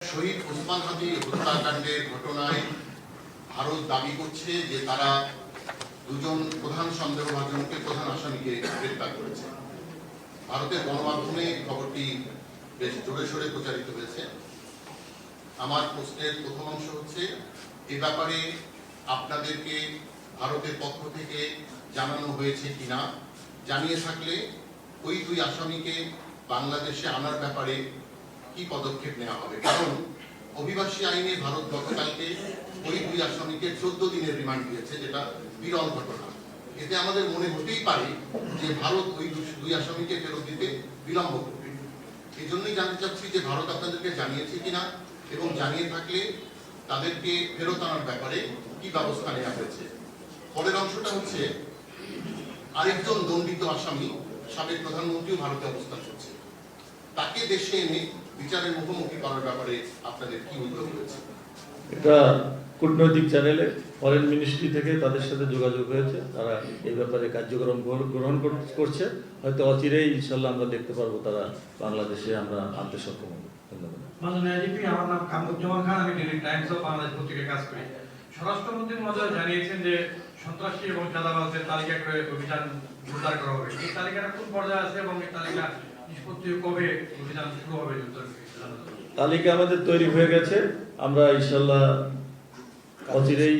শহীদ ওসমান হাদি হত্যাকাণ্ডের ঘটনায় ভারত দাবি করছে যে তারা দুজন প্রধান সন্দেহভাজনকে প্রধান আসামিকে গ্রেফতার করেছে। ভারতের গণমাধ্যমে খবরটি বেশ জোরে সোরে প্রচারিত হয়েছে। আমার প্রশ্নের প্রথম অংশ হচ্ছে, এ ব্যাপারে আপনাদেরকে ভারতের পক্ষ থেকে জানানো হয়েছে কিনা, জানিয়ে থাকলে ওই দুই আসামিকে বাংলাদেশে আনার ব্যাপারে কি পদক্ষেপ নেওয়া হবে? কারণ অভিবাসী আইনে ভারত গতকালকে ওই দুই আসামিকে 14 দিনের রিমান্ড দিয়েছে, যেটা বিরল ঘটনা। এতে আমাদের মনে হতেই পারে যে ভারত ওই দুই আসামিকে ফেরত দিতে বিলম্ব করবে। এই জন্যই জানতে চাচ্ছি যে ভারত আপনাদেরকে জানিয়েছে কিনা, এবং জানিয়ে থাকলে তাদেরকে ফেরত আনার ব্যাপারে কি ব্যবস্থা নেওয়া হয়েছে। পরের অংশটা হচ্ছে, আরেকজন দণ্ডিত আসামি সাবেক প্রধানমন্ত্রীও ভারতে অবস্থান করছে, তাকে দেশে এনে বিচারের মুখোমুখি করার ব্যাপারে আপনাদের কি উদ্যোগ রয়েছে? এটা কূটনৈতিক চ্যানেলে ফরেন মিনিস্ট্রি থেকে তাদের সাথে যোগাযোগ হয়েছে, তারা এই ব্যাপারে কার্যক্রম গ্রহণ করছে। হয়তো অচিরেই ইনশাল্লাহ আমরা দেখতে পারবো তারা বাংলাদেশে আমরা আনতে সক্ষম হবো। ধন্যবাদ। আমার নাম কামরুজ্জামান খান, আমি ডেইলি টাইমস অফ বাংলাদেশ পত্রিকায় কাজ করি। স্বরাষ্ট্রমন্ত্রী মহোদয় জানিয়েছেন যে সন্ত্রাসী এবং চাঁদাবাজদের তালিকা করে অভিযান জোরদার করা হবে। এই তালিকাটা কোন পর্যায়ে আছে এবং এই তালিকা নিষ্পত্তি কবে অভিযান শুরু হবে? তালিকা আমাদের তৈরি হয়ে গেছে, আমরা ইনশাল্লাহ অচিরেই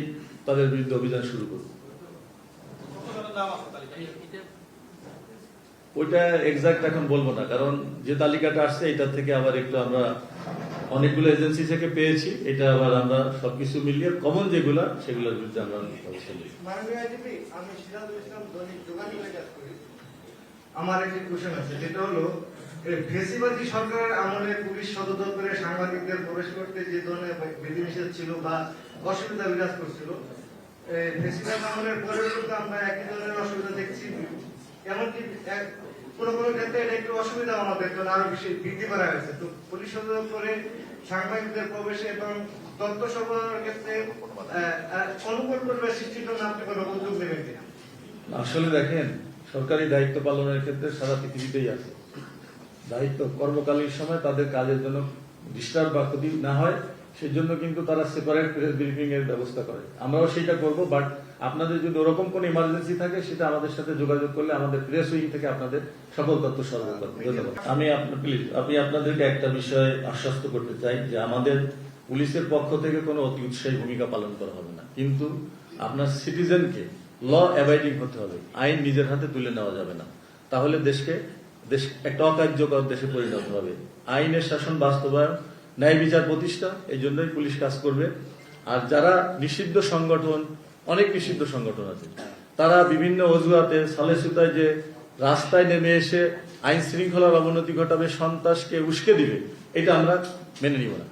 তাদের বিরুদ্ধে অভিযান শুরু করব। ওইটা এক্সাক্ট এখন বলবো না, কারণ যে তালিকাটা আসছে এটা থেকে আবার একটু আমরা অনেকগুলো এজেন্সি থেকে পেয়েছি, এটা আবার আমরা সবকিছু মিলিয়ে কমন যেগুলা সেগুলোর বিরুদ্ধে আমরা আমার একটি কোশ্চেন আছে, যেটা হলো ফেসিবাদী সরকারের আমলে পুলিশ সদর দপ্তরে সাংবাদিকদের প্রবেশ করতে যে ধরনের বিধিনিষেধ ছিল বা অসুবিধা বিরাজ করছিল, ফেসিবাদ আমলের পরে কিন্তু আমরা একই ধরনের অসুবিধা দেখছি। এমনকি কোনো কোনো ক্ষেত্রে এটা একটু অসুবিধা আমাদের জন্য আরো বেশি বৃদ্ধি করা হয়েছে। তো পুলিশ সদর দপ্তরে সাংবাদিকদের প্রবেশে এবং তথ্য সরবরাহের ক্ষেত্রে অনুকূল পরিবেশ সৃষ্টির জন্য আপনি কোনো উদ্যোগ নেবেন কিনা? আসলে দেখেন, সরকারি দায়িত্ব পালনের ক্ষেত্রে সারা পৃথিবীতেই আছে দায়িত্ব, কর্মকালীন সময় তাদের কাজের জন্য ডিস্টার্ব বা ক্ষতি না হয় সেজন্য কিন্তু তারা সেপারেট প্রেস ব্রিফিং এর ব্যবস্থা করে। আমরাও সেটা করব, বাট আপনাদের যদি ওরকম কোন ইমার্জেন্সি থাকে সেটা আমাদের সাথে যোগাযোগ করলে আমাদের প্রেস উইং থেকে আপনাদের সকল তথ্য সরবরাহ করব। ধন্যবাদ। আমি আপনাদেরকে একটা বিষয়ে আশ্বস্ত করতে চাই যে আমাদের পুলিশের পক্ষ থেকে কোনো অতি উৎসাহী ভূমিকা পালন করা হবে না, কিন্তু আপনার সিটিজেনকে ল অ্যাবাইডিং হতে হবে। আইন নিজের হাতে তুলে নেওয়া যাবে না, তাহলে দেশ একটা অকার্যকর দেশে পরিণত হবে। আইনের শাসন বাস্তবায়ন, ন্যায় বিচার প্রতিষ্ঠা, এই জন্যই পুলিশ কাজ করবে। আর যারা নিষিদ্ধ সংগঠন, অনেক নিষিদ্ধ সংগঠন আছে, তারা বিভিন্ন অজুহাতে সালে সুতায় যে রাস্তায় নেমে এসে আইন শৃঙ্খলার অবনতি ঘটাবে, সন্ত্রাসকে উস্কে দিবে, এটা আমরা মেনে নিব না।